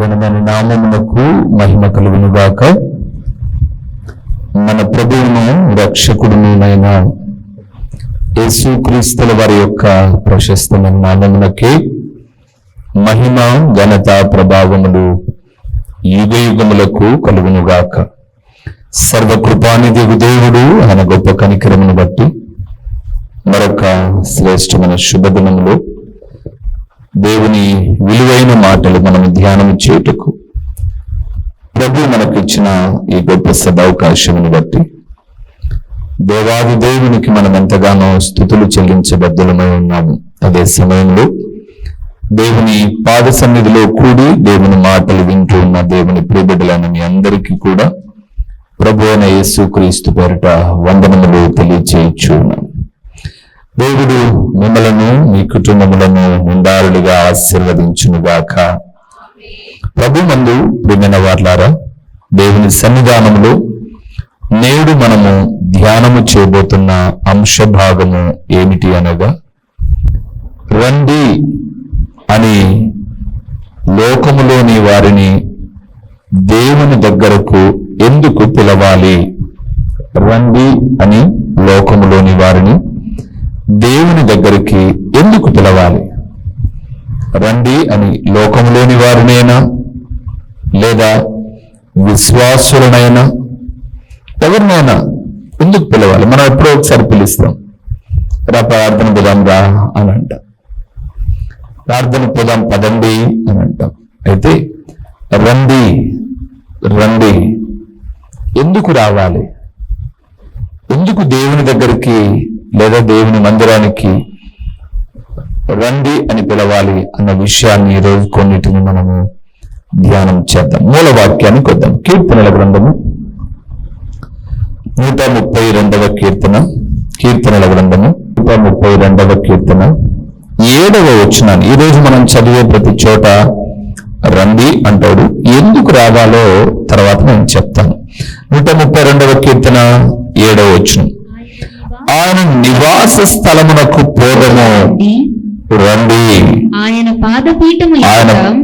ఘనమైన నామమునకు మహిమ కలుగునుగాక. మన ప్రభువును రక్షకుడునైన యేసుక్రీస్తుల వారి యొక్క ప్రశస్తమైన నామమునకే మహిమ ఘనత ప్రభావములు యుగ యుగములకు కలుగునుగాక. సర్వకృపానిధి దేవుడు ఆయన గొప్ప కనికరమును బట్టి మరొక శ్రేష్టమైన శుభదినములో దేవుని విలువైన మాటలు మనం ధ్యానం చేయుటకు ప్రభు మనకు ఇచ్చిన ఈ గొప్ప సదవకాశమును బట్టి దేవాది దేవునికి మనం ఎంతగానో స్తుతులు చెల్లించబద్ధులమై ఉన్నాము. అదే సమయంలో దేవుని పాద సన్నిధిలో కూడి దేవుని మాటలు వింటూ ఉన్న దేవుని ప్రియబిడ్డలైన మీ అందరికీ కూడా ప్రభు అయిన యేసుక్రీస్తు పేరిట వందనములు తెలియచేయుచున్నాను. దేవుడు మిమ్మలను మీ కుటుంబములను నిండారులుగా ఆశీర్వదించునుగాక. ప్రభు మందు ప్రియమైన వార్లారా, దేవుని సన్నిధానములో నేడు మనము ధ్యానము చేయబోతున్న అంశ భాగము ఏమిటి అనగా, రండి అని లోకములోని వారిని దేవుని దగ్గరకు ఎందుకు పిలవాలి? రండి అని లోకములోని వారిని దేవుని దగ్గరికి ఎందుకు పిలవాలి? రండి అని లోకంలోని వారినైనా లేదా విశ్వాసులనైనా ఎవరినైనా ఎందుకు పిలవాలి? మనం ఎప్పుడో ఒకసారి పిలుస్తాం, రా ప్రార్థన పోదాం రా అని అంటాం, ప్రార్థన పోదాం పదండి అని అంటాం. అయితే రండి రండి ఎందుకు రావాలి? ఎందుకు దేవుని దగ్గరికి లేదా దేవుని మందిరానికి రండి అని పిలవాలి అన్న విషయాన్ని ఈరోజు కొన్నిటిని మనము ధ్యానం చేద్దాం. మూల వాక్యానికి వద్దాం. కీర్తనల గ్రంథము 132వ కీర్తన, కీర్తనల గ్రంథము 132వ కీర్తన 7వ వచనాన్ని ఈరోజు మనం చదివే ప్రతి చోట రండి అంటాడు. ఎందుకు రావాలో తర్వాత నేను చెప్తాను. 132వ కీర్తన 7వ వచనం, ఆయన నివాస స్థలమునకు పోదము రండి, ఆయన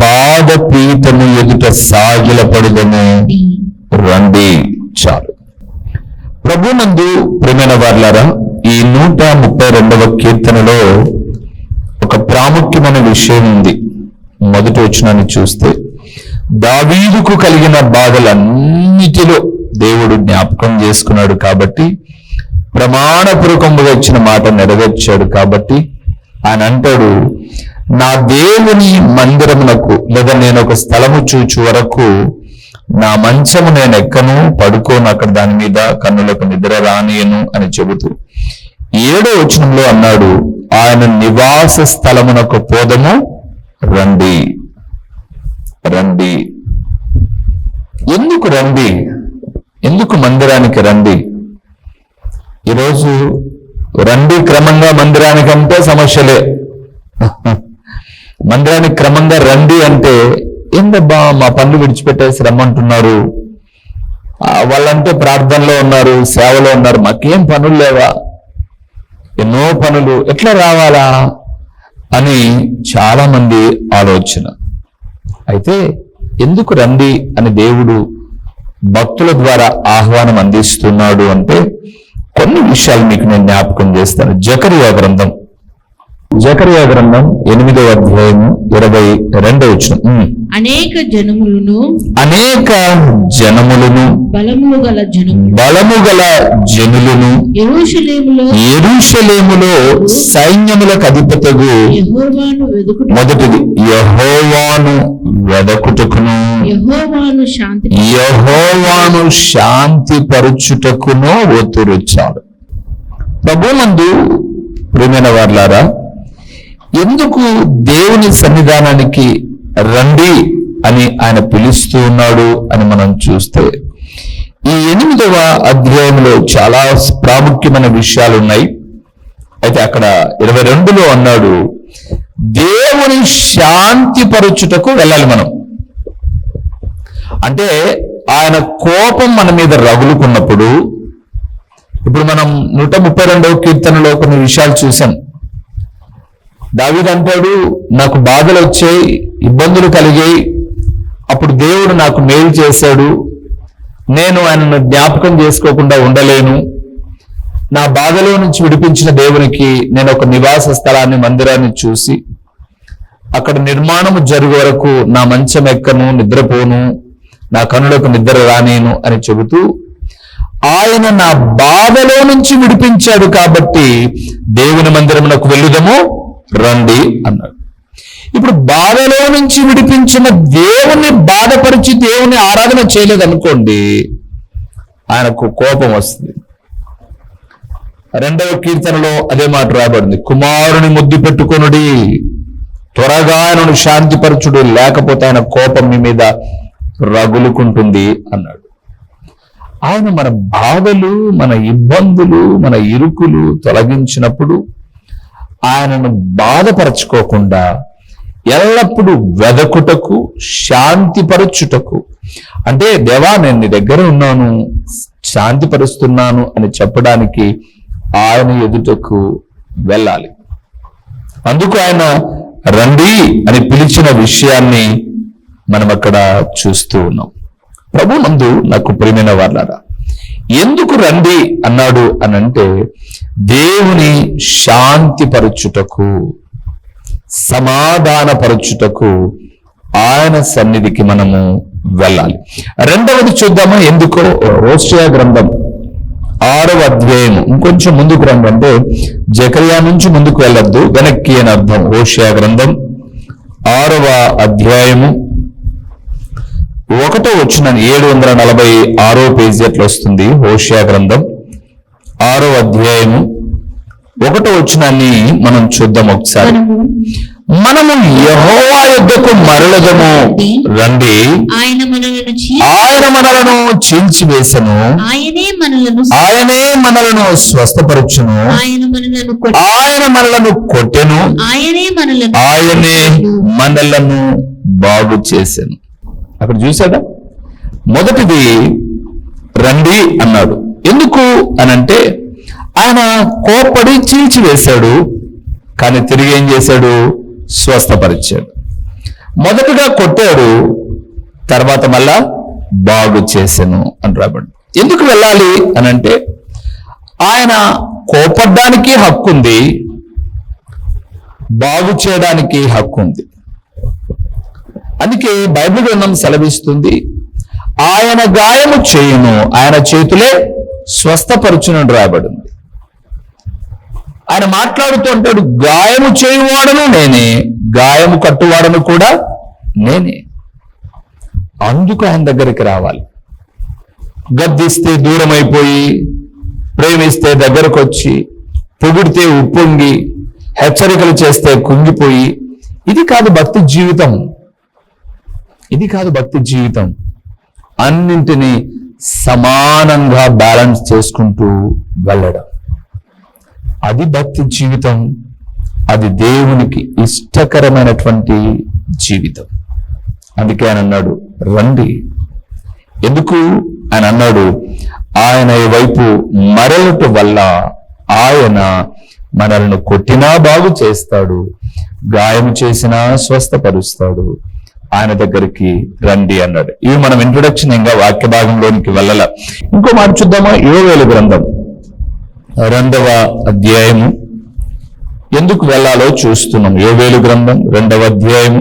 పాదపీఠము ఎదుట సాగిలపడుదము రండి. చాలు. ప్రభునందు ప్రియమైన వారలారా, ఈ 132వ కీర్తనలో ఒక ప్రాముఖ్యమైన విషయం ఉంది. మొదటి వచనాన్ని చూస్తే, దావీదుకు కలిగిన బాధలన్నిటిలో దేవుడు జ్ఞాపకం చేసుకున్నాడు కాబట్టి, ప్రమాణపూర్వకంగా ఇచ్చిన మాట నెరవేర్చాడు కాబట్టి ఆయన అంటాడు, నా దేవుని మందిరమునకు లేదా నేను ఒక స్థలము చూచు వరకు నా మంచము నేను ఎక్కను, పడుకోను అక్కడ, దాని మీద కన్నులకు నిద్ర రానియను అని చెబుతూ 7వ వచనంలో అన్నాడు, ఆయన నివాస స్థలమునకు పోదము రండి రండి. ఎందుకు రండి? ఎందుకు మందిరానికి రండి? ఈరోజు రండి క్రమంగా మందిరానికి అంటే సమస్యలే. మందిరానికి క్రమంగా రండి అంటే ఏందబ్బా మా పనులు విడిచిపెట్టేసి రమ్మంటున్నారు, వాళ్ళంటే ప్రార్థనలో ఉన్నారు, సేవలో ఉన్నారు, మాకేం పనులు లేవా, ఎన్నో పనులు, ఎట్లా రావాలా అని చాలా మంది ఆలోచన. అయితే ఎందుకు రండి అని దేవుడు భక్తుల ద్వారా ఆహ్వానం అందిస్తున్నాడు అంటే కొన్ని విషయాలు మీకు నేను జ్ఞాపకం చేస్తాను. జకరియా గ్రంథం 8వ అధ్యాయము 22వ వచనం, అనేక జనములను బలము గల జనులను యెరూషలేములో సైన్యములకు అధిపతిగు మొదటిది యెహోవాను వెదకుటకును యెహోవాను శాంతిపరుచుటకును ఒత్తురుచాడు. ప్రభునందు ప్రియమైన వారలారా, ఎందుకు దేవుని సన్నిధానానికి రండి అని ఆయన పిలుస్తూ ఉన్నాడు అని మనం చూస్తే, ఈ 8వ అధ్యాయంలో చాలా ప్రాముఖ్యమైన విషయాలు ఉన్నాయి. అయితే అక్కడ 22లో అన్నాడు, దేవుని శాంతిపరచుటకు వెళ్ళాలి మనం. అంటే ఆయన కోపం మన మీద రగులుకున్నప్పుడు, ఇప్పుడు మనం 132వ కీర్తనలో కొన్ని విషయాలు చూసాం. దావీదు అంటాడు, నాకు బాధలు వచ్చాయి, ఇబ్బందులు కలిగాయి, అప్పుడు దేవుడు నాకు మేలు చేశాడు, నేను ఆయనను జ్ఞాపకం చేసుకోకుండా ఉండలేను, నా బాధలో నుంచి విడిపించిన దేవునికి నేను ఒక నివాస స్థలాన్ని, మందిరాన్ని చూసి అక్కడ నిర్మాణము జరుగు వరకు నా మంచం ఎక్కను, నిద్రపోను, నా కనులకు నిద్ర రానేను అని చెబుతూ ఆయన నా బాధలో నుంచి విడిపించాడు కాబట్టి దేవుని మందిరమునకు వెళ్ళుదము రండి అన్నాడు. ఇప్పుడు బాధలో నుంచి విడిపించిన దేవుని బాధపరిచి దేవుని ఆరాధన చేయలేదనుకోండి, ఆయనకు కోపం వస్తుంది. 2వ కీర్తనలో అదే మాట రాబడింది, కుమారుని ముద్దు పెట్టుకొనుడి, త్వరగా ఆయనను శాంతిపరచుడు, లేకపోతే ఆయన కోపం మీ మీద రగులుకుంటుంది అన్నాడు. ఆయన మన బాధలు, మన ఇబ్బందులు, మన ఇరుకులు తొలగించినప్పుడు ఆయనను బాధపరచుకోకుండా ఎల్లప్పుడూ వెదకుటకు, శాంతిపరచుటకు, అంటే దేవా నేను నీ దగ్గర ఉన్నాను, శాంతిపరుస్తున్నాను అని చెప్పడానికి ఆయన ఎదుటకు వెళ్ళాలి. అందుకు ఆయన రండి అని పిలిచిన విషయాన్ని మనం అక్కడ చూస్తూ ఉన్నాం. ప్రభు నందు నాకు ప్రియమైన వాళ్ళారా, ఎందుకు రండి అన్నాడు అనంటే దేవుని శాంతిపరచుటకు, సమాధానపరచుటకు ఆయన సన్నిధికి మనము వెళ్ళాలి. 2వది చూద్దామా, ఎందుకో. హోషేయ గ్రంథం 6వ అధ్యాయము, ఇంకొంచెం ముందుకు రండి, అంటే జకర్యా నుంచి ముందుకు వెళ్ళొద్దు, వెనక్కి అని అర్థం. హోషేయ గ్రంథం 6వ అధ్యాయము 1వ వచనం, 746వ పేజీ అట్లా వస్తుంది. హోషేయ గ్రంథం 6వ అధ్యాయము 1వ వచనాన్ని మనం చూద్దాం ఒకసారి. మనము యెహోవా యొద్దకు మరలదము రండి, ఆయన మనలను చీల్చివేసెను, ఆయనే మనలను స్వస్థపరచును, ఆయన మనలను కొట్టెను, ఆయనే మనలను బాగు చేసెను. అక్కడ చూసాడా, మొదటిది రండి అన్నాడు. ఎందుకు అనంటే ఆయన కోప్పడి చీల్చివేశాడు, కానీ తిరిగి ఏం చేశాడు, స్వస్థపరిచాడు. మొదటగా కొట్టాడు, తర్వాత మళ్ళా బాగు చేశాను అని రాబడి. ఎందుకు వెళ్ళాలి అనంటే ఆయన కోపడ్డానికి హక్కు ఉంది, బాగు చేయడానికి హక్కు ఉంది. అందుకే బైబిల్ గ్రంథం సెలవిస్తుంది, ఆయన గాయము చేయును, ఆయన చేతులే స్వస్థపరచును రాబడింది. ఆయన మాట్లాడుతూ అంటాడు, గాయము చేయువాడను నేనే, గాయము కట్టువాడను కూడా నేనే. అందుకు ఆయన దగ్గరికి రావాలి. గద్దిస్తే దూరం అయిపోయి, ప్రేమిస్తే దగ్గరకు వచ్చి, పొగిడితే ఉప్పొంగి, హెచ్చరికలు చేస్తే కుంగిపోయి, ఇది కాదు భక్తి జీవితం. ఇది కాదు భక్తి జీవితం. అన్నింటినీ సమానంగా బ్యాలెన్స్ చేసుకుంటూ వెళ్ళడం, అది భక్తి జీవితం. అది దేవునికి ఇష్టకరమైనటువంటి జీవితం. అందుకే ఆయన అన్నాడు రండి. ఎందుకు ఆయన అన్నాడు, ఆయన వైపు మరలట వల్ల ఆయన మనల్ని కొట్టినా బాగు చేస్తాడు, గాయం చేసినా స్వస్థపరుస్తాడు. ఆయన దగ్గరికి రండి అన్నాడు. ఇవి మనం ఇంట్రొడక్షన్, ఇంకా వాక్య భాగంలోనికి వెళ్ళాల. ఇంకో మాట చూద్దామా, యోవేలు గ్రంథం 2వ అధ్యాయము ఎందుకు వెళ్ళాలో చూస్తున్నాం. యోవేలు గ్రంథం 2వ అధ్యాయము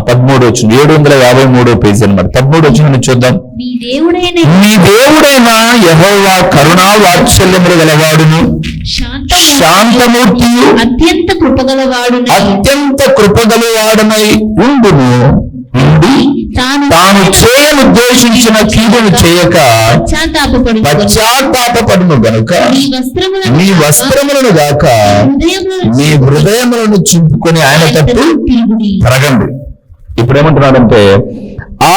13వ వచనం, 753వ పేజీ అన్నమాట. 13వ వచనాన్ని చూద్దాం. మీ దేవుడైన యెహోవా కరుణా వాత్సల్యములు గలవాడును, శాంతమూర్తియు, అత్యంత కృపగలవాడునై ఉండును, తాను చేయనుద్దేశించిన కీడును చేయక పశ్చాత్తాపపడును గనుక మీ వస్త్రములను గాక మీ హృదయములను చింపుకొని ఆయన తట్టు తిరగండి. ఇప్పుడు ఏమంటున్నాడంటే,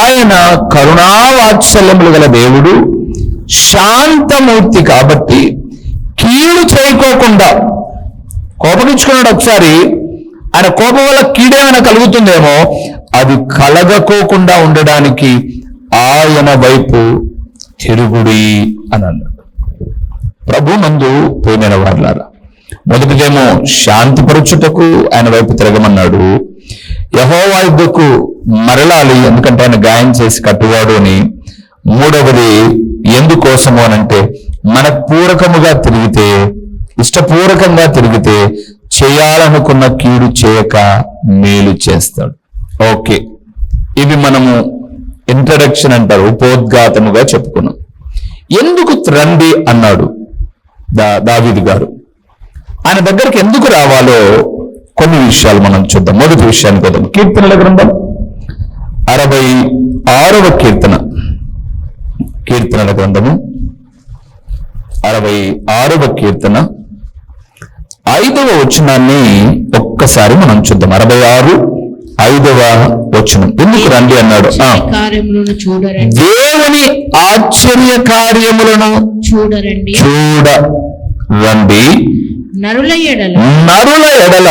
ఆయన కరుణావాత్సల్యములు గల దేవుడు, శాంతమూర్తి కాబట్టి కీడు చేయకోకుండా, కోపగించుకున్నాడు ఒకసారి, ఆయన కోపం వల్ల కీడేమైనా కలుగుతుందేమో, అది కలగకోకుండా ఉండడానికి ఆయన వైపు తిరుగుడి అని అన్నాడు. ప్రభు నందు ప్రియమైన వారలారా, మొదటిదేమో శాంతిపరచుటకు ఆయన వైపు తిరగమన్నాడు. యెహోవా యుద్ధకు మరలాలి, ఎందుకంటే ఆయన గాయం చేసి కట్టువాడు అని. మూడవది ఎందుకోసము అనంటే మన పూరకముగా తిరిగితే, ఇష్టపూర్వకంగా తిరిగితే చేయాలనుకున్న కీడు చేయక మేలు చేస్తాడు. ఓకే, ఇవి మనము ఇంట్రడక్షన్ అంటారు, ఉపోద్ఘాతముగా చెప్పుకున్నాం. ఎందుకు రండి అన్నాడు దావీదు గారు? ఆయన దగ్గరికి ఎందుకు రావాలో కొన్ని విషయాలు మనం చూద్దాం. మొదటి విషయానికి వద్దాం. కీర్తనల గ్రంథం 66వ కీర్తనల గ్రంథము 66వ కీర్తన 5వ వచనాన్ని ఒక్కసారి మనం చూద్దాం. 66 5వ వచనం. ఎందుకు రండి అన్నాడు? దేవుని ఆశ్చర్య కార్యములను చూడరండి. నరుల ఎడల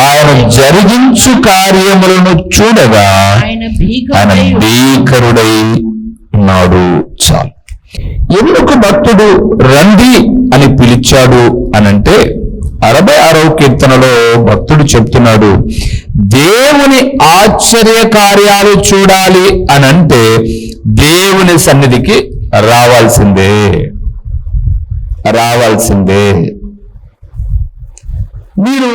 ఆయన జరిగించు కార్యములను చూడగా ఆయన భీకరుడై ఉన్నాడు. చాలు. ఎందుకు భక్తుడు రండి అని పిలిచాడు అనంటే 66వ కీర్తనలో భక్తుడు చెప్తున్నాడు, దేవుని ఆశ్చర్య కార్యాలు చూడాలి అనంటే దేవుని సన్నిధికి రావాల్సిందే. మీరు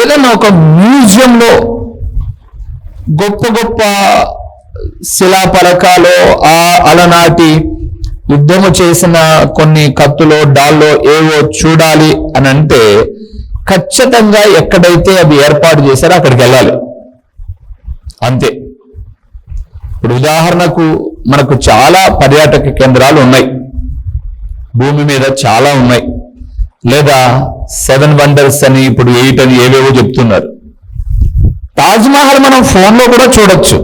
ఏదైనా ఒక మ్యూజియంలో గొప్ప గొప్ప శిలాపలకాలో అలనాటి యుద్ధము చేసిన కొన్ని కత్తులో డాల్లో ఏవో చూడాలి అని అంటే ఖచ్చితంగా ఎక్కడైతే అది ఏర్పాటు చేశారో అక్కడికి వెళ్ళాలి, అంతే. ఇప్పుడు ఉదాహరణకు మనకు చాలా పర్యాటక కేంద్రాలు ఉన్నాయి, భూమి మీద చాలా ఉన్నాయి. లేదా 7 వండర్స్ అని, ఇప్పుడు 8 అని ఏవేవో చెప్తున్నారు. తాజ్మహల్ మనం ఫోన్లో కూడా చూడొచ్చు,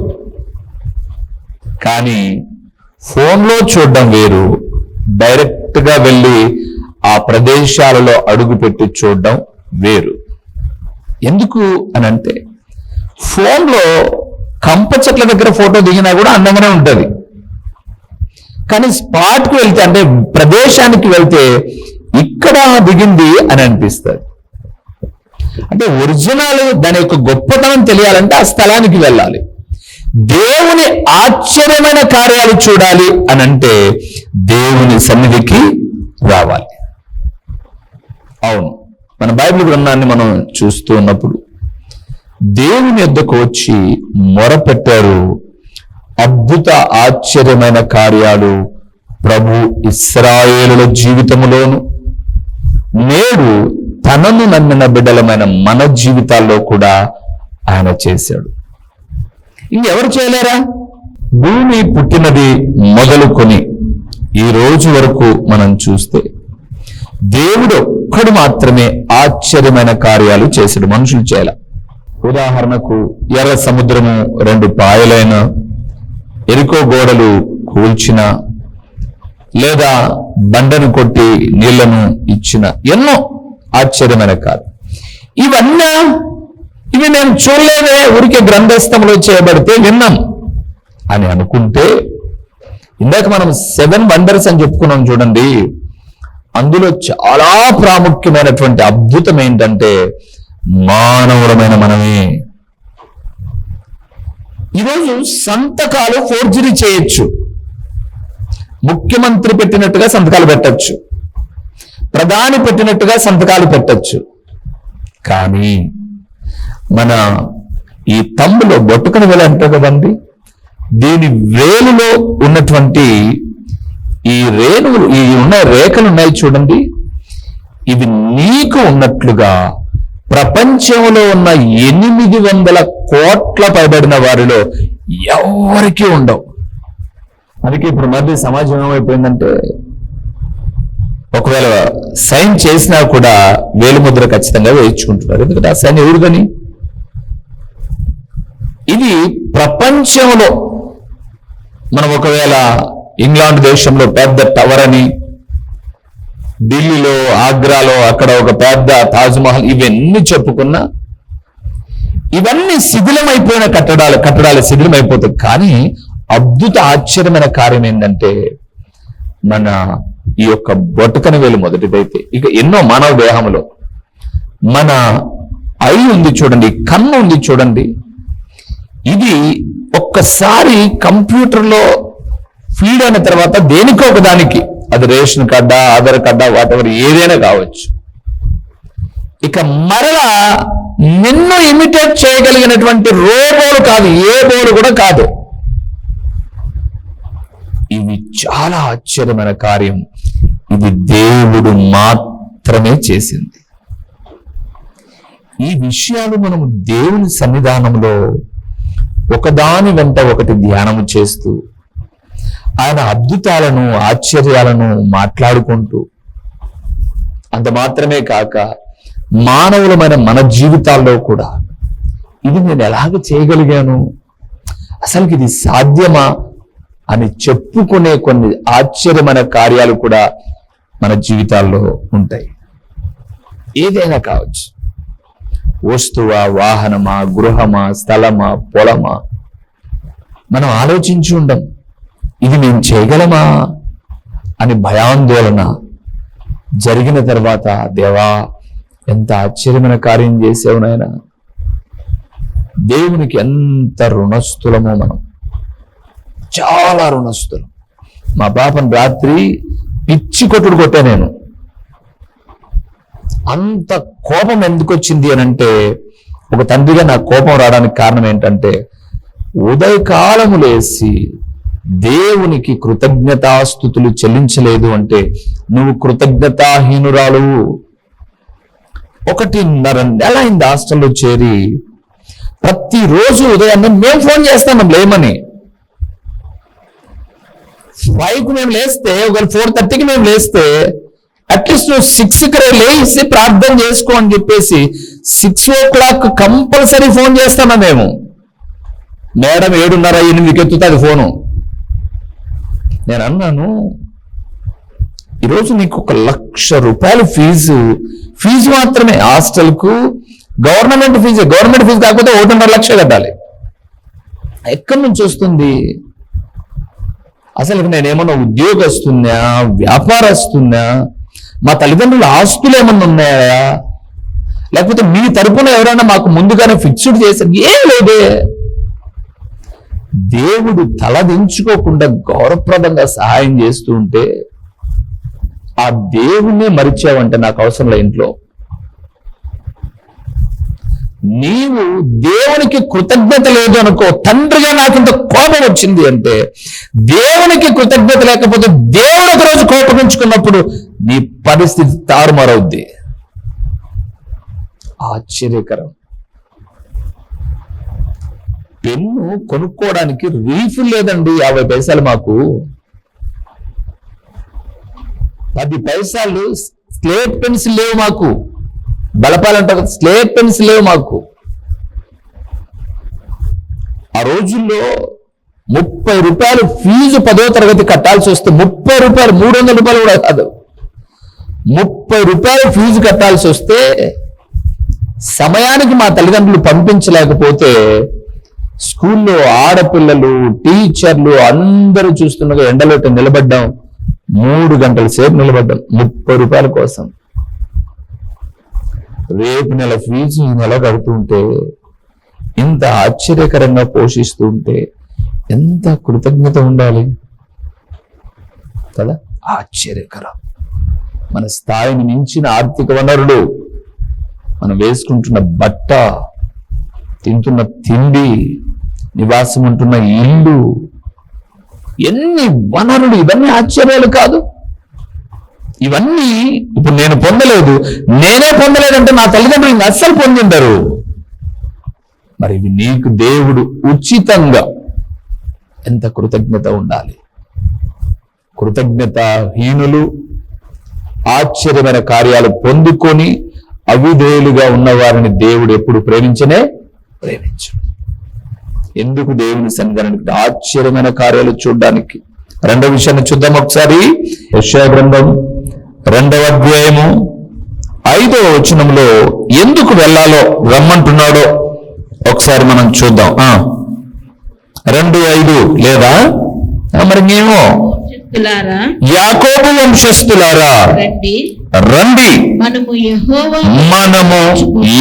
కానీ ఫోన్లో చూడడం వేరు, డైరెక్ట్గా వెళ్ళి ఆ ప్రదేశాలలో అడుగుపెట్టి చూడడం వేరు. ఎందుకు అనంటే ఫోన్లో కంప చెట్ల దగ్గర ఫోటో దిగినా కూడా అందంగానే ఉంటుంది, కానీ స్పాట్కి వెళ్తే, అంటే ప్రదేశానికి వెళ్తే ఇక్కడ దిగింది అని అనిపిస్తుంది. అంటే ఒరిజినల్ దాని యొక్క గొప్పతనం తెలియాలంటే ఆ స్థలానికి వెళ్ళాలి. దేవుని ఆశ్చర్యమైన కార్యాలు చూడాలి అనంటే దేవుని సన్నిధికి రావాలి. అవును, మన బైబిల్ గ్రంథాన్ని మనం చూస్తూ ఉన్నప్పుడు దేవుని యొద్దకు వచ్చి మొరపెట్టారు. అద్భుత ఆశ్చర్యమైన కార్యాలు ప్రభు ఇశ్రాయేలుల జీవితములోను, నేడు తనను నమ్మిన బిడ్డలమైన మన జీవితాల్లో కూడా ఆయన చేశాడు. ఇంకెవరు చేయలేరా? భూమి పుట్టినది మొదలుకొని ఈ రోజు వరకు మనం చూస్తే దేవుడు ఒక్కడు మాత్రమే ఆశ్చర్యమైన కార్యాలు చేశాడు, మనుషులు చేయాల. ఉదాహరణకు ఎర్ర సముద్రము 2 పాయలైన, ఎరికో గోడలు కూల్చిన, లేదా బండను కొట్టి నీళ్లను ఇచ్చిన, ఎన్నో ఆశ్చర్యమైన కార్యం. ఇవి నేను చూడలేదే, ఊరికే గ్రంథస్థంలో చేయబడితే విన్నాం అని అనుకుంటే, ఇందాక మనం 7 వండర్స్ అని చెప్పుకున్నాం చూడండి, అందులో చాలా ప్రాముఖ్యమైనటువంటి అద్భుతం ఏంటంటే మానవులమైన మనమే. ఈరోజు సంతకాలు ఫోర్జరీ చేయొచ్చు, ముఖ్యమంత్రి పెట్టినట్టుగా సంతకాలు పెట్టచ్చు, ప్రధాని పెట్టినట్టుగా సంతకాలు పెట్టచ్చు, కానీ మన ఈ తమ్ములో బొట్టుకుని వేలు అంటారు కదండి, దీని వేలులో ఉన్నటువంటి ఈ రేణువులు, ఈ ఉన్న రేఖలు ఉన్నాయి చూడండి, ఇవి నీకు ఉన్నట్లుగా ప్రపంచంలో ఉన్న 800 కోట్ల పైబడిన వారిలో ఎవరికీ ఉండవు. అందుకే ఇప్పుడు మధ్య సమాజం ఏమైపోయిందంటే, ఒకవేళ సైన్ చేసినా కూడా వేలుముద్ర ఖచ్చితంగా వేయించుకుంటున్నారు. ఎందుకంటే ఆ సైన్ ఎవరిదని. ఇది ప్రపంచంలో మనం ఒకవేళ ఇంగ్లాండ్ దేశంలో పెద్ద టవర్ అని, ఢిల్లీలో ఆగ్రాలో అక్కడ ఒక పెద్ద తాజ్మహల్, ఇవన్నీ చెప్పుకున్నా ఇవన్నీ శిథిలమైపోయిన కట్టడాలు శిథిలమైపోతాయి. కానీ అద్భుత ఆశ్చర్యమైన కార్యం ఏంటంటే మన ఈ యొక్క బొటకన వేలు మొదటిదైతే, ఇక ఎన్నో మానవ దేహంలో మన ఐ ఉంది చూడండి, కన్ను ఉంది చూడండి. ఇది ఒక్కసారి కంప్యూటర్లో ఫీడ్ అయిన తర్వాత దేనికో ఒకదానికి, అది రేషన్ కార్డా, ఆధార్ కార్డా, వాటెవర్ ఏదైనా కావచ్చు, ఇక మరలా నిన్ను ఇమిటేట్ చేయగలిగినటువంటి రోబోలు కాదు, ఏ బోలు కూడా కాదు. ఇది చాలా ఆశ్చర్యమైన కార్యం. ఇది దేవుడు మాత్రమే చేసింది. ఈ విషయాలు మనము దేవుని సన్నిధానంలో ఒకదాని వెంట ఒకటి ధ్యానము చేస్తూ ఆయన అద్భుతాలను, ఆశ్చర్యాలను మాట్లాడుకుంటూ, అంత మాత్రమే కాక మానవులమైన మన జీవితాల్లో కూడా ఇది నేను ఎలాగ చేయగలిగాను, అసలుకి ఇది సాధ్యమా అని చెప్పుకునే కొన్ని ఆశ్చర్యమైన కార్యాలు కూడా మన జీవితాల్లో ఉంటాయి. ఏదైనా కావచ్చు, వస్తువా, వాహనమా, గృహమా, స్థలమా, పొలమా, మనం ఆలోచించి ఉండం ఇది మేము చేయగలమా అని భయాందోళన. జరిగిన తర్వాత దేవా ఎంత ఆశ్చర్యమైన కార్యం చేసావు నాయనా, దేవునికి ఎంత రుణస్థులమో మనం, చాలా రుణస్థులం. మా పాపను రాత్రి పిచ్చి కొట్టుడు కొట్టా నేను. అంత కోపం ఎందుకు వచ్చింది అని అంటే, ఒక తండ్రిగా నా కోపం రావడానికి కారణం ఏంటంటే, ఉదయకాలము లేసి దేవునికి కృతజ్ఞతాస్తుతులు చెల్లించలేదు అంటే నువ్వు కృతజ్ఞతాహీనురాలు. 1.5 నెల అయింది హాస్టల్లో చేరి. ప్రతిరోజు ఉదయాన్నే మేము ఫోన్ చేస్తాం లేమని. 5కు మేము లేస్తే, ఒకవేళ 4:30కి మేము లేస్తే, అట్లీస్ట్ నువ్వు 6కి లేచి ప్రార్థన చేసుకో అని చెప్పేసి 6 o'clock కంపల్సరీ ఫోన్ చేస్తామా మేము. మేడం 7:30, 8కి ఎత్తుతుంది ఫోను. నేను అన్నాను, ఈరోజు నీకు 1,00,000 రూపాయలు ఫీజు మాత్రమే హాస్టల్కు. గవర్నమెంట్ ఫీజు కాకపోతే 1.5 లక్షలు కట్టాలి. ఎక్కడి నుంచి వస్తుంది? అసలు నేనేమన్నా ఉద్యోగస్తున్నా, వ్యాపారస్తున్నా, మా తల్లిదండ్రుల ఆస్తులు ఏమన్నా ఉన్నాయా, లేకపోతే మీ తరపున ఎవరైనా మాకు ముందుగానే ఫిక్స్డ్ చేశారు? ఏం లేదే. దేవుడు తలదించుకోకుండా గౌరవప్రదంగా సహాయం చేస్తూ ఉంటే ఆ దేవుణ్ణే మరిచావంటే నాకు అవసరం లే. ఇంట్లో నీవు దేవునికి కృతజ్ఞత లేదు అనుకో, తండ్రిగా నాకు ఇంత కోపం వచ్చింది అంటే, దేవునికి కృతజ్ఞత లేకపోతే దేవుడు ఒకరోజు కోపగించుకున్నప్పుడు నీ పరిస్థితి తారుమారవుద్ది. ఆశ్చర్యకరం. పెన్ను కొనుక్కోవడానికి రీఫిల్ లేదండి, 50 పైసలు. మాకు 10 పైసలు స్లేట్ పెన్సిల్ లేవు. మాకు బలపాలంటే స్లేట్ పెన్సిల్ లేవు మాకు. ఆ రోజుల్లో 30 రూపాయలు ఫీజు 10వ తరగతి కట్టాల్సి వస్తే, 30 రూపాయలు, 300 రూపాయలు కూడా కాదు, 30 రూపాయలు ఫీజు కట్టాల్సి వస్తే సమయానికి మా తల్లిదండ్రులు పంపించలేకపోతే స్కూల్లో ఆడపిల్లలు, టీచర్లు అందరూ చూస్తుండగా ఎండలో నిలబడ్డాం. 3 గంటల సేపు నిలబడ్డాం 30 రూపాయల కోసం. రేపు నెల ఫీజు ఈ నెల కడుతుంటే, ఇంత ఆశ్చర్యకరంగా పోషిస్తూ ఉంటే ఎంత కృతజ్ఞత ఉండాలి కదా. ఆశ్చర్యకరం. మన స్థాయిని మించిన ఆర్థిక వనరులు, మనం వేసుకుంటున్న బట్ట, తింటున్న తిండి, నివాసం ఉంటున్న ఇల్లు, ఎన్ని వనరులు, ఇవన్నీ ఆశ్చర్యాలు కాదు. ఇవన్నీ ఇప్పుడు నేను పొందలేదు, నేనే పొందలేదంటే నా తల్లిదండ్రులు అస్సలు పొందింటారు. మరి ఇవి నీకు దేవుడు ఉచితంగా ఎంత కృతజ్ఞత ఉండాలి. కృతజ్ఞతాహీనులు ఆశ్చర్యమైన కార్యాలు పొందుకొని అవిధేయులుగా ఉన్న వారిని దేవుడు ఎప్పుడు ప్రేమించు. ఎందుకు దేవుని సన్నిధానానికి? ఆశ్చర్యమైన కార్యాలు చూడడానికి. 2వ విషయాన్ని చూద్దాం ఒకసారి. యెషయా గ్రంథం 2వ అధ్యాయము 5వ వచనంలో ఎందుకు వెళ్ళాలో, రమ్మంటున్నాడో ఒకసారి మనం చూద్దాం. 2:5 లేదా మరి మేము యాకోబు వంశస్థులారా రండి మనము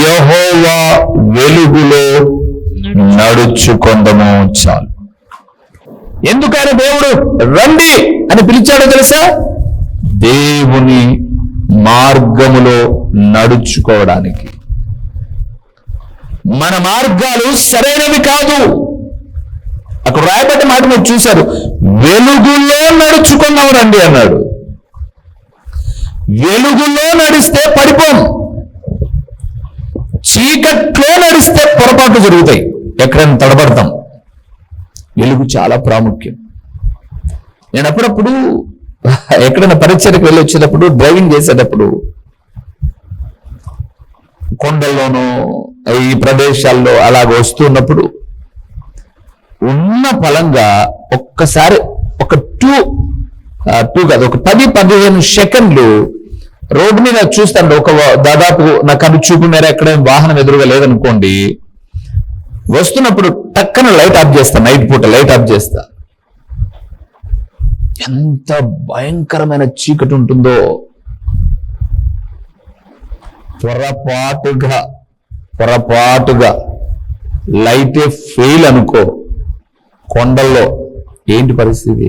యెహోవా వెలుగులో నడుచుకొందము. చాలు. ఎందుకని దేవుడు రండి అని పిలిచాడో తెలుసా? దేవుని మార్గములో నడుచుకోవడానికి. మన మార్గాలు సరైనవి కాదు. అక్కడ రాయబడ్డ మాట మీరు చూశారు, వెలుగులో నడుచుకున్నాం రండి అన్నాడు. వెలుగులో నడిస్తే పడిపోం, చీకట్లో నడిస్తే పొరపాట్లు జరుగుతాయి, ఎక్కడైనా తడబడతాం. వెలుగు చాలా ప్రాముఖ్యం. నేను అప్పుడప్పుడు ఎక్కడైనా పరిచయకు వెళ్ళి వచ్చేటప్పుడు, డ్రైవింగ్ చేసేటప్పుడు కొండల్లోనూ ఈ ప్రదేశాల్లో అలాగ వస్తున్నప్పుడు ఉన్న ఫలంగా ఒక్కసారి ఒక ఒక 10-15 సెకండ్లు రోడ్డు మీద చూస్తాను. దాదాపు నా కన్ను చూపు మేర ఎక్కడైనా వాహనం ఎదురుగా లేదనుకోండి, వస్తున్నప్పుడు టక్కన లైట్ ఆఫ్ చేస్తా. నైట్ పూట లైట్ ఆఫ్ చేస్తా. ఎంత భయంకరమైన చీకటి ఉంటుందో. పొరపాటుగా లైటే ఫెయిల్ అనుకో, కొండల్లో ఏంటి పరిస్థితి?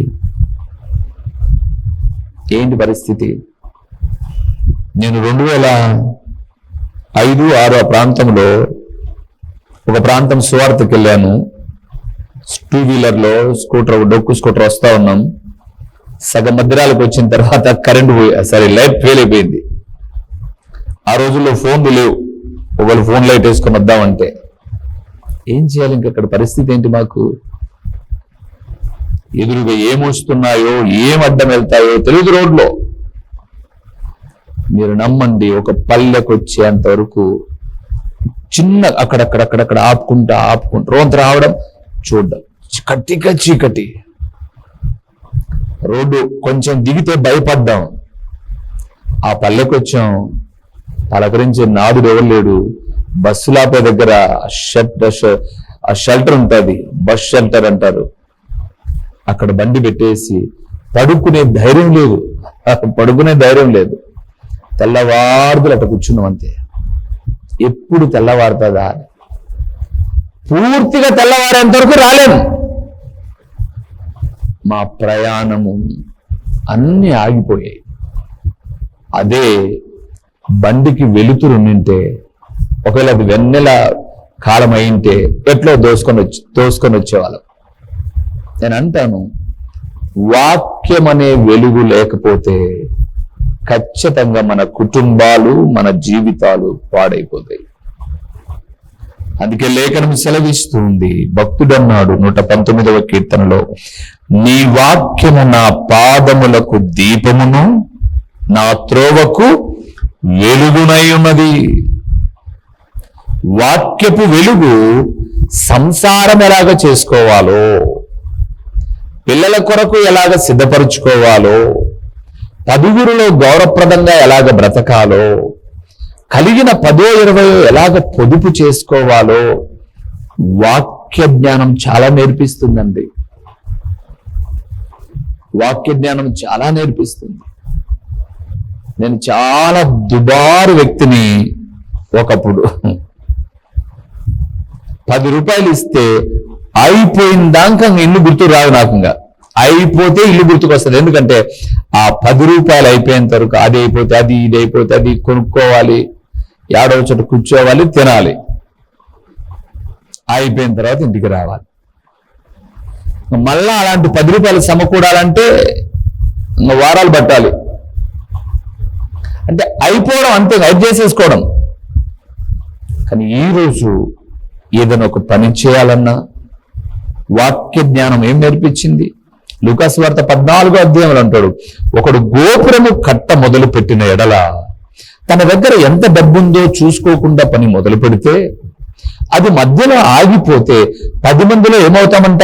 నేను 2005-6 ఆ ప్రాంతంలో ఒక ప్రాంతం సువార్తకి వెళ్ళాను. 2 వీలర్లో డొక్కు స్కూటర్ వస్తా ఉన్నాం. సగం మధ్యరాలకు వచ్చిన తర్వాత కరెంటు లైట్ ఫెయిల్ అయిపోయింది. ఆ రోజుల్లో ఫోన్లు లేవు. ఒకళ్ళు ఫోన్ లైట్ వేసుకొని వద్దామంటే ఏం చేయాలి? ఇంకక్కడ పరిస్థితి ఏంటి? మాకు ఎదురుగా ఏమొస్తున్నాయో, ఏం అడ్డం వెళ్తాయో తెలియదు రోడ్లో. మీరు నమ్మండి, ఒక పల్లెకు వచ్చేంత వరకు చిన్న అక్కడక్కడ ఆపుకుంటా రోంత రావడం, చూడడం, చీకటి. రోడ్డు కొంచెం దిగితే భయపడ్డాం. ఆ పల్లెకు వచ్చాం. పలకరించే నాదుడు ఎవరు లేడు. బస్సులాపే దగ్గర ఆ షెల్టర్ ఉంటుంది, బస్ షెల్టర్ అంటారు. అక్కడ బండి పెట్టేసి పడుకునే ధైర్యం లేదు. తెల్లవారుదులు అట్లా కూర్చున్నాం అంతే. ఎప్పుడు తెల్లవారుతుందా అని. పూర్తిగా తెల్లవారేంత వరకు రాలేము. మా ప్రయాణము అన్ని ఆగిపోయాయి. అదే బండికి వెలుతురు ఉంటే, ఒకవేళ అది వెన్నెల కాలం అయింటే ఎట్లో దోసుకొని వచ్చేవాళ్ళం. నేను అంటాను, వాక్యం అనే వెలుగు లేకపోతే ఖచ్చితంగా మన కుటుంబాలు, మన జీవితాలు పాడైపోతాయి. అందుకే లేఖనం సెలవిస్తుంది. భక్తుడన్నాడు 119వ కీర్తనలో, నీ వాక్యము నా పాదములకు దీపమును, నా త్రోవకు వెలుగునై ఉన్నది. వాక్యపు వెలుగు సంసారం ఎలాగ చేసుకోవాలో, పిల్లల కొరకు ఎలాగ సిద్ధపరుచుకోవాలో, పదుగురులో గౌరవప్రదంగా ఎలాగ బ్రతకాలో, కలిగిన 10-20 ఎలాగ పొదుపు చేసుకోవాలో వాక్య జ్ఞానం చాలా నేర్పిస్తుందండి. వాక్య జ్ఞానం చాలా నేర్పిస్తుంది. నేను చాలా దుబారు వ్యక్తిని. ఒకప్పుడు 10 రూపాయలు ఇస్తే అయిపోయిన దాకా ఇల్లు గుర్తు రాదు. నాకుంగా అయిపోతే ఇల్లు గుర్తుకు వస్తుంది. ఎందుకంటే ఆ 10 రూపాయలు అయిపోయేంత వరకు అది అయిపోతే అది, ఇది అయిపోతే అది కొనుక్కోవాలి, ఏడవ చోట కూర్చోవాలి, తినాలి. అయిపోయిన తర్వాత ఇంటికి రావాలి. మళ్ళా అలాంటి 10 రూపాయలు సమకూడాలంటే వారాలు పట్టాలి. అంటే అయిపోవడం అంతే, అది చేసేసుకోవడం. కానీ ఈరోజు ఏదైనా ఒక పని చేయాలన్నా వాక్య జ్ఞానం ఏం నేర్పించింది? లూకాసు వార్త 14వ అధ్యాయంలో అంటాడు, ఒకడు గోపురము కట్ట మొదలు పెట్టిన ఎడల తన దగ్గర ఎంత డబ్బుందో చూసుకోకుండా పని మొదలు పెడితే అది మధ్యలో ఆగిపోతే 10 మందిలో ఏమవుతామంట?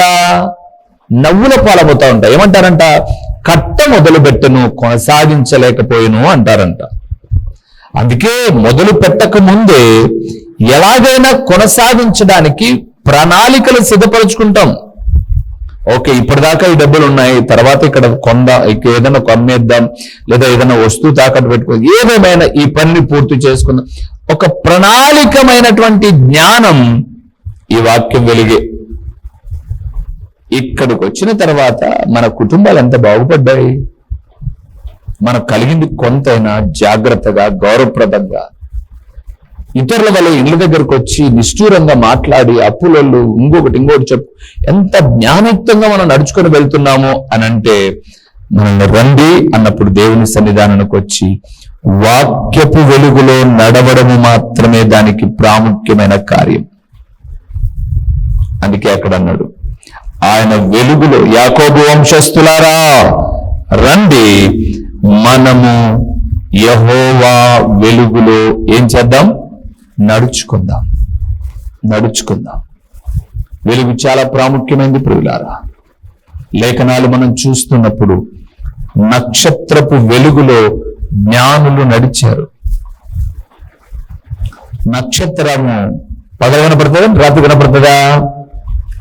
నవ్వుల పాలవుతా ఉంటా. ఏమంటారంట? కట్ట మొదలు పెట్టను, కొనసాగించలేకపోయాను అంటారంట. అందుకే మొదలు పెట్టక ముందే ఎలాగైనా కొనసాగించడానికి ప్రణాళికలు సిద్ధపరుచుకుంటాం. ఓకే ఇప్పటిదాకా ఈ డబ్బులు ఉన్నాయి, తర్వాత ఇక్కడ ఏదైనా కొమ్మేద్దాం, లేదా ఏదైనా వస్తువు తాకట్టు పెట్టుకో, ఏదేమైనా ఈ పనిని పూర్తి చేసుకుందాం. ఒక ప్రణాళికమైనటువంటి జ్ఞానం ఈ వాక్యం వెలిగే. ఇక్కడికి వచ్చిన తర్వాత మన కుటుంబాలు ఎంత బాగుపడ్డాయి. మనకు కలిగింది కొంతైనా జాగ్రత్తగా, గౌరవప్రదంగా, ఇతరుల వల్ల ఇళ్ళ దగ్గరకు వచ్చి నిష్ఠూరంగా మాట్లాడి అప్పులలో ఇంకొకటి చెప్పు, ఎంత జ్ఞానయుక్తంగా మనం నడుచుకొని వెళ్తున్నామో అని అంటే, మనల్ని రండి అన్నప్పుడు దేవుని సన్నిధానానికి వచ్చి వాక్యపు వెలుగులో నడవడము మాత్రమే దానికి ప్రాముఖ్యమైన కార్యం. అందుకే అక్కడ అన్నాడు, ఆయన వెలుగులో యాకోబు వంశస్థులారా రండి, మనము యెహోవా వెలుగులో ఏం చేద్దాం? నడుచుకుందాం. వెలుగు చాలా ప్రాముఖ్యమైనది ప్రియులారా. లేఖనాలు మనం చూస్తున్నప్పుడు నక్షత్రపు వెలుగులో జ్ఞానులు నడిచారు. నక్షత్రము పగలు కనపడుతుందా, రాత్రి కనపడుతుందా?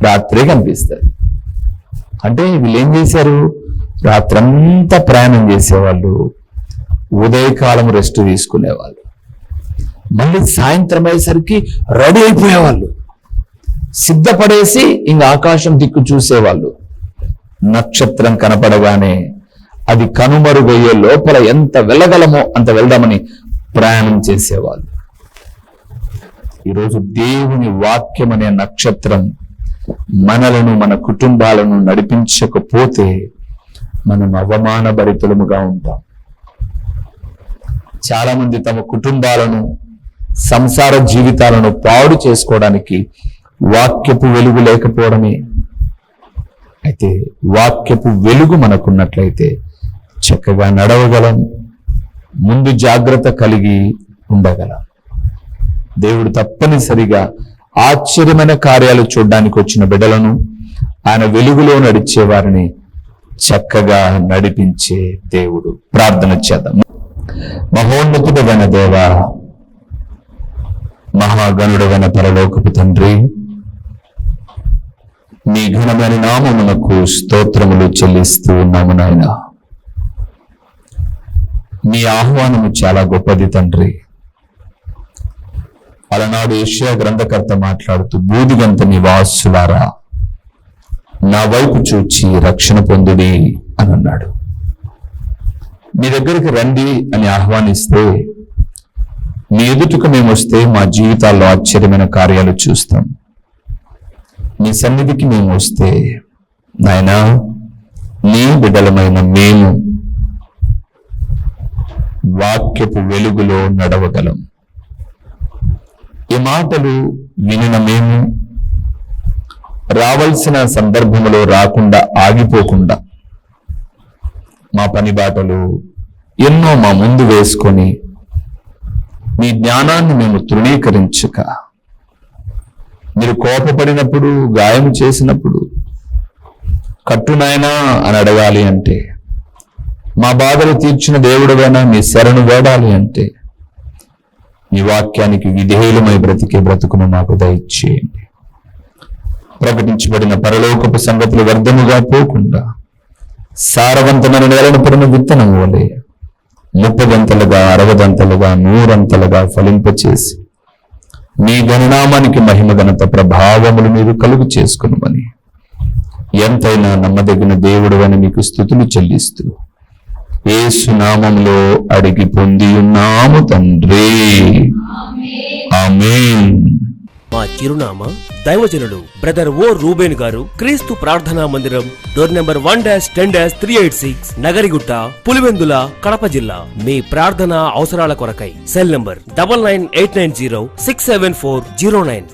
రాత్రే కనిపిస్తుంది. అంటే వీళ్ళు ఏం చేశారు? రాత్రంతా ప్రయాణం చేసేవాళ్ళు, ఉదయకాలం రెస్ట్ తీసుకునేవాళ్ళు, మళ్ళీ సాయంత్రం అయ్యేసరికి రెడీ అయిపోయేవాళ్ళు, సిద్ధపడేసి ఇంక ఆకాశం దిక్కు చూసేవాళ్ళు. నక్షత్రం కనపడగానే అది కనుమరుగయ్యే లోపల ఎంత వెళ్ళగలమో అంత వెళ్దామని ప్రయాణం చేసేవాళ్ళు. ఈరోజు దేవుని వాక్యం అనే నక్షత్రం మనలను, మన కుటుంబాలను నడిపించకపోతే మనం అవమానభరితులముగా ఉంటాం. చాలా మంది తమ కుటుంబాలను, సంసార జీవితాలను పాడు చేసుకోవడానికి వాక్యపు వెలుగు లేకపోవడమే. అయితే వాక్యపు వెలుగు మనకున్నట్లయితే చక్కగా నడవగలం, ముందు జాగ్రత్త కలిగి ఉండగలం. దేవుడు తప్పనిసరిగా ఆశ్చర్యమైన కార్యాలు చూడడానికి వచ్చిన బిడ్డలను, ఆయన వెలుగులో నడిచే వారిని చక్కగా నడిపించే దేవుడు. ప్రార్థన చేద్దాం. మహోన్నతుడైన దేవ, మహాగణుడైన పరలోకపు తండ్రి, నీ ఘనమైన నామమునకు స్తోత్రములు చెల్లిస్తూ ఉన్నాము నాయన. నీ ఆహ్వానము చాలా గొప్పది తండ్రి. అలనాడు యెషయా గ్రంథకర్త మాట్లాడుతూ, బూదిగంత నివాసులారా నా వైపు చూచి రక్షణ పొందుడి అని అన్నాడు. మీ దగ్గరికి రండి అని ఆహ్వానిస్తే, మీ ఎదుటకు మేము వస్తే మా జీవితాల్లో ఆశ్చర్యమైన కార్యాలు చూస్తాం. నీ సన్నిధికి మేము వస్తే నాయనా, నీ బిడ్డలమైన మేము వాక్యపు వెలుగులో నడవగలం. ఈ మాటలు వినిన మేము రావాల్సిన సందర్భంలో రాకుండా ఆగిపోకుండా, మా పని బాటలు ఎన్నో మా ముందు వేసుకొని మీ జ్ఞానాన్ని మేము తృణీకరించక, మీరు కోపపడినప్పుడు, గాయం చేసినప్పుడు కట్టునాయనా అని అడగాలి అంటే, మా బాధలు తీర్చిన దేవుడుగానా మీ శరణు వేడాలి అంటే, మీ వాక్యానికి విధేయులమై బ్రతికే బ్రతుకును మాకు దయచేయండి. ప్రకటించబడిన పరలోకపు సంగతులు వ్యర్థముగా పోకుండా సారవంతమైన నేలను పడిన విత్తనం వలె 30 గంటలుగా, 60 గంటలుగా, 100 గంటలుగా ఫలింపచేసి మీ గణనామానికి మహిమ ఘనత ప్రభావములు మీరు కలుగు చేసుకునమని ఎంతైనా నమ్మదగిన దేవుడు అని మీకు స్తుతులు చెల్లిస్తూ యేసు నామములో అడిగి పొంది ఉన్నాము తండ్రి. ఆమేన్. మా చిరునామా దైవజనులు బ్రదర్ ఓ రూబేన్ గారు, క్రీస్తు ప్రార్థనా మందిరం, డోర్ నెంబర్ 1-10-386, నగరిగుట్ట, పులివెందుల, కడప జిల్లా. మీ ప్రార్థనా అవసరాల కొరకై సెల్ నంబర్ 9989067409.